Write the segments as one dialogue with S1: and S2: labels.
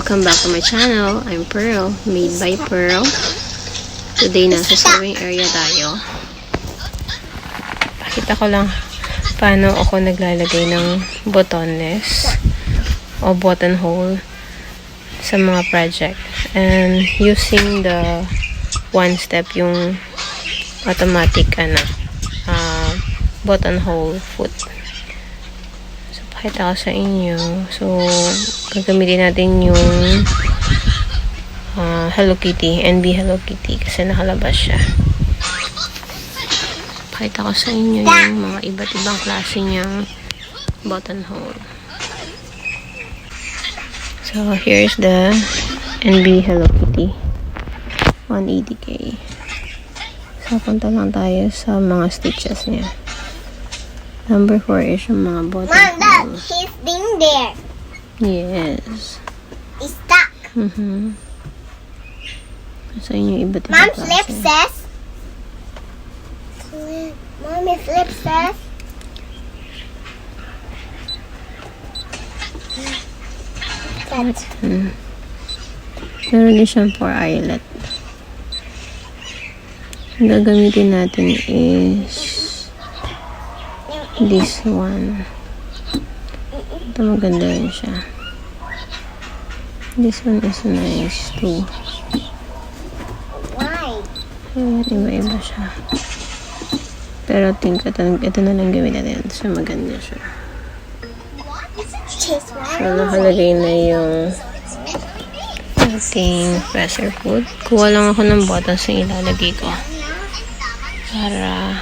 S1: Welcome back to my channel. I'm Pearl, made by Pearl. Today nasa sewing area tayo. Pakita ko lang paano ako naglalagay ng botones o buttonhole sa mga project. And using the one step, yung automatic buttonhole foot. So, pakita ko sa inyo. So, gagamitin natin yung Hello Kitty, NV Hello Kitty kasi nakalabas siya. Pakita ko sa inyo yung mga iba't ibang klase niyang buttonhole. So, here's the NV Hello Kitty 180K. So, punta lang tayo sa mga stitches niya. Number 4 is yung mga buttonhole.
S2: Mom, look, he's been there.
S1: Yes.
S2: He's stuck.
S1: Sa inyo iba't ibang
S2: Mom,
S1: klase.
S2: flip says. Mommy, flip says. Cut.
S1: Meron din siyang for eyelet. Ang gagamitin natin is this one. Ito maganda rin siya. This one is nice too.
S2: Why?
S1: Iba-iba siya. Pero think ito na lang gawin natin. So maganda siya. So nakalagay na yung ating pressure foot. Kuha lang ako ng buttons na ilalagay ko. Para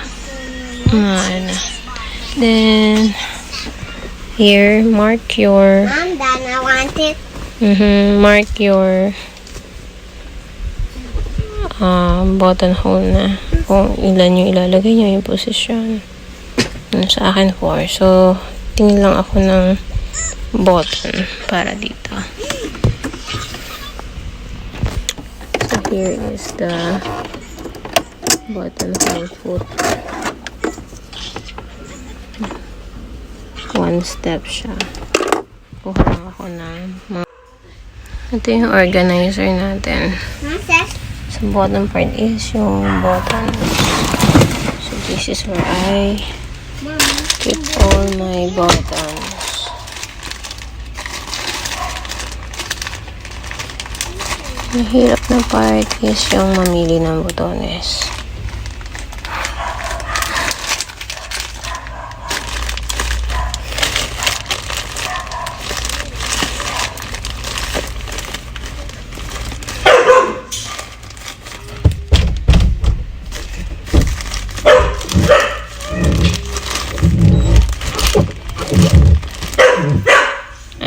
S1: Then here, mark your
S2: Mom, Dad, I want it.
S1: mark your buttonhole na kung ilan yung ilalagay nyo, yung position. Sa akin 4. So, tingin lang ako ng button para dito. So, here is the buttonhole foot. One step siya. Kuha lang ako ng ito yung organizer natin.
S2: Mom says.
S1: Sa bottom part is yung button. So this is where I keep all my buttons. Mahirap na part is yung mamili ng botones.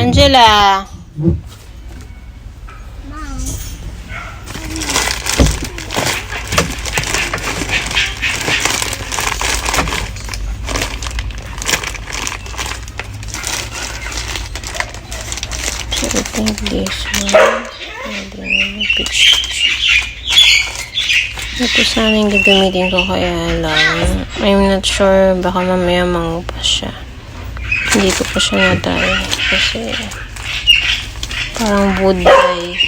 S1: Angela! So, I think this one. Ito sana yung gagamitin ko, kaya lang I'm not sure, baka mamaya mangupas siya. Hindi ko pa siya natry kasi parang wood dye.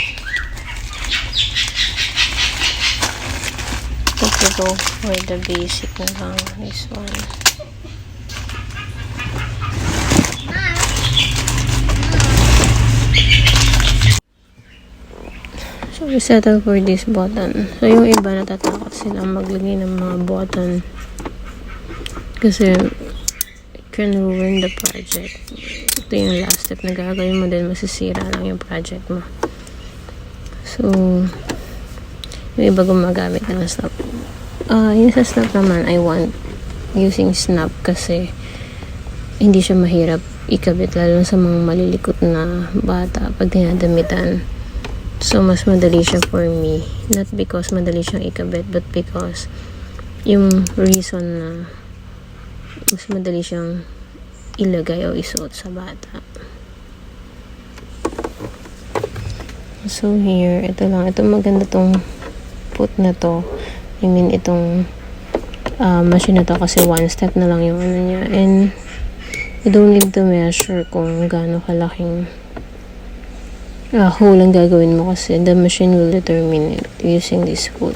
S1: I think we go for the basic na lang, this one. So we settle for this button. So yung iba natatakot silang maglagay ng mga button kasi can ruin the project. Ito yung last step na gagawin mo, din masisira lang yung project mo. So, yung iba gumagamit ng snap. Yung sa snap naman, I want using snap kasi hindi siya mahirap ikabit, lalo sa mga malilikot na bata pag dinadamitan. So, mas madali siya for me. Not because madali siyang ikabit, but because yung reason na mas madali siyang ilagay o isuot sa bata. So here, ito lang. Ito maganda tong foot na to. I mean, itong machine na to kasi one step na lang yung ano niya. And you don't need to measure kung gaano kalaking hole ang gagawin mo kasi the machine will determine it using this hole.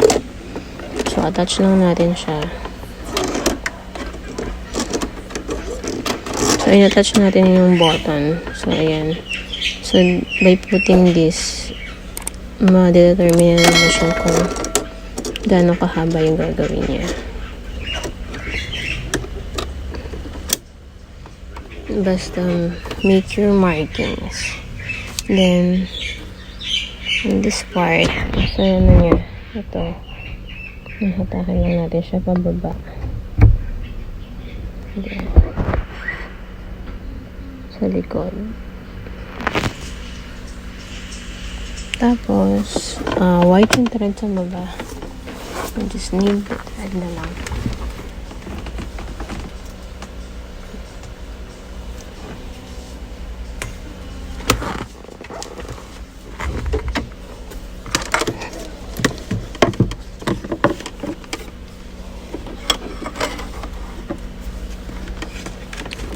S1: So, attach lang natin siya. So, in-attach natin yung button. So, ayan. So, by putting this, ma-determine ng machine kung gaano kahaba yung gagawin niya. Basta, make your markings. Then, in this part, so yun na niya. Ito. Nahatakan lang natin siya pababa. Then, sa likod. Tapos, white yung thread sa baba. I just need the thread na lang.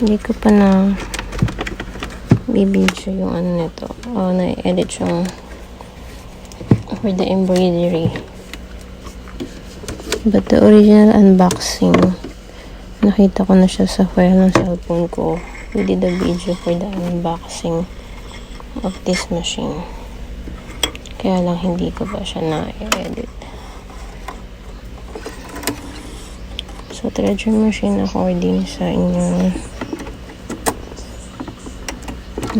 S1: Hindi ko pa na bibidyo yung ano nito. Na-edit yung for the embroidery. But the original unboxing, nakita ko na siya sa file ng cellphone ko. We did a video for the unboxing of this machine. Kaya lang hindi ko ba siya na-edit. So, treasure machine according sa inyong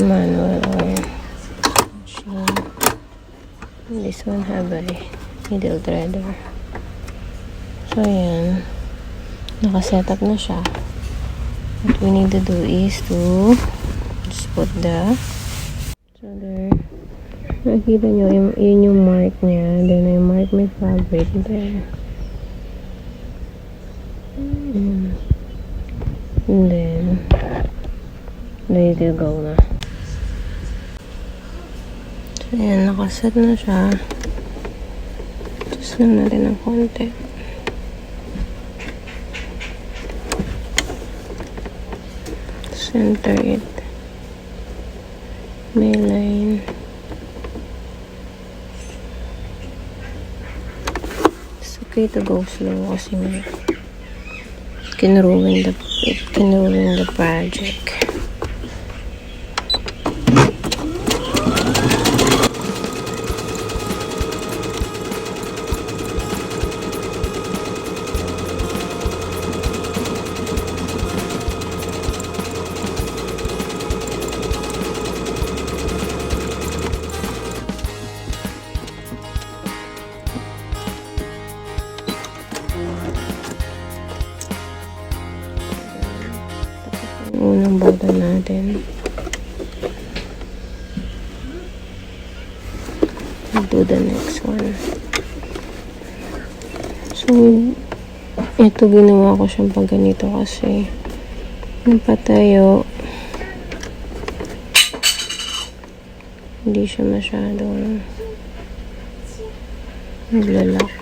S1: manual or machine. This one have a needle threader. So, ayan. Nakasetup na siya. What we need to do is to just put the so there. Nakikita nyo, yun yung mark niya. Then, I mark my fabric there. And then, ready to go na. So, ayan, nakaset na siya. Just lang natin ng konti. Center it. May line. It's okay to go slow kasi may it can ruin the project. Unang button natin. Do the next one. So, ito ginawa ko siyang pag ganito kasi napatayo. Hindi siya masyadong naglalak.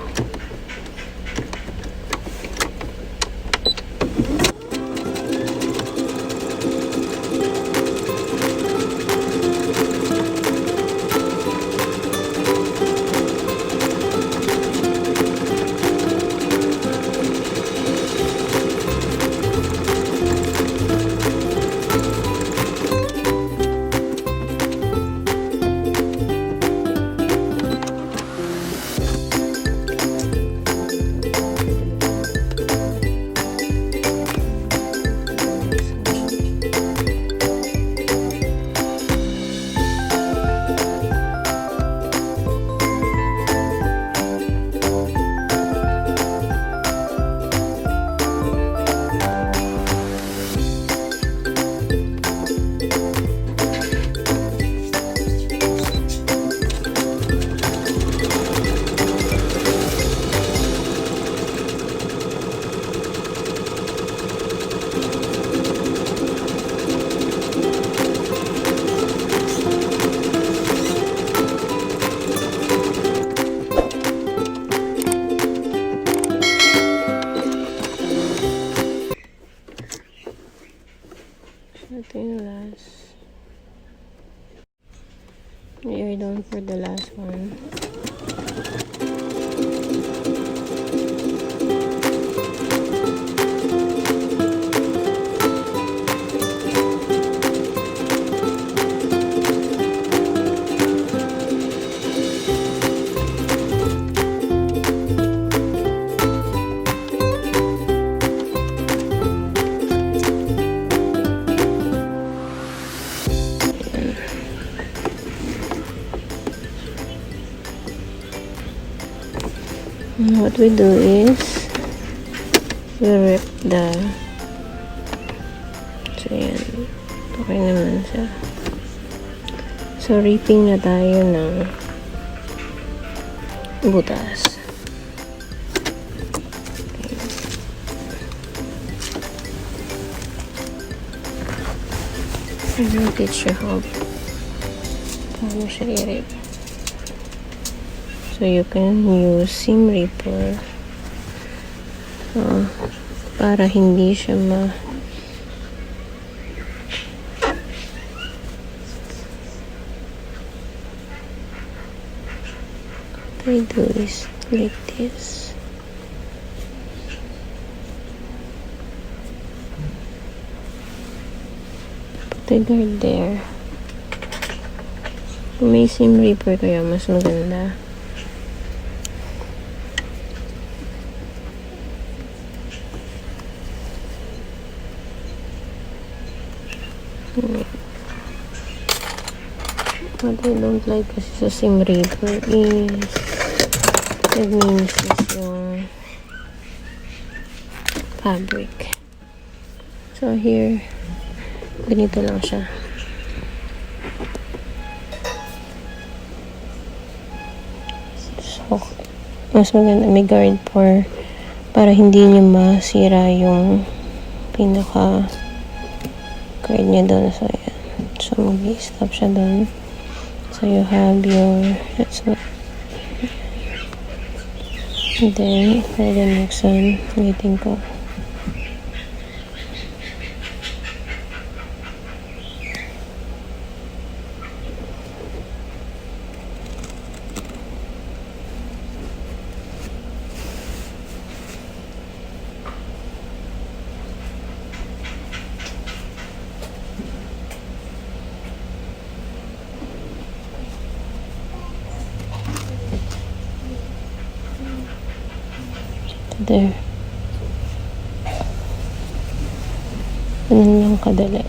S1: Ito yung last. We are done for the last one. What we do is we rip the so yan, okay naman siya. So ripping na tayo ng butas. I will teach you how paano siya i-rip. So you can use seam ripper para hindi siya what I do is like this. Put the guard there. Kung may seam ripper kaya mas maganda. What I don't like kasi sa seam ripper is nagminis yung fabric. So here, ganito lang siya. So, mas maganda may guard para hindi niyo masira yung pinaka guard niya doon. So, ayan. So, mag-i-stop siya doon. So, you have your, that's what. And then, for the next one, ulitin ko. There. Ganun lang kadali.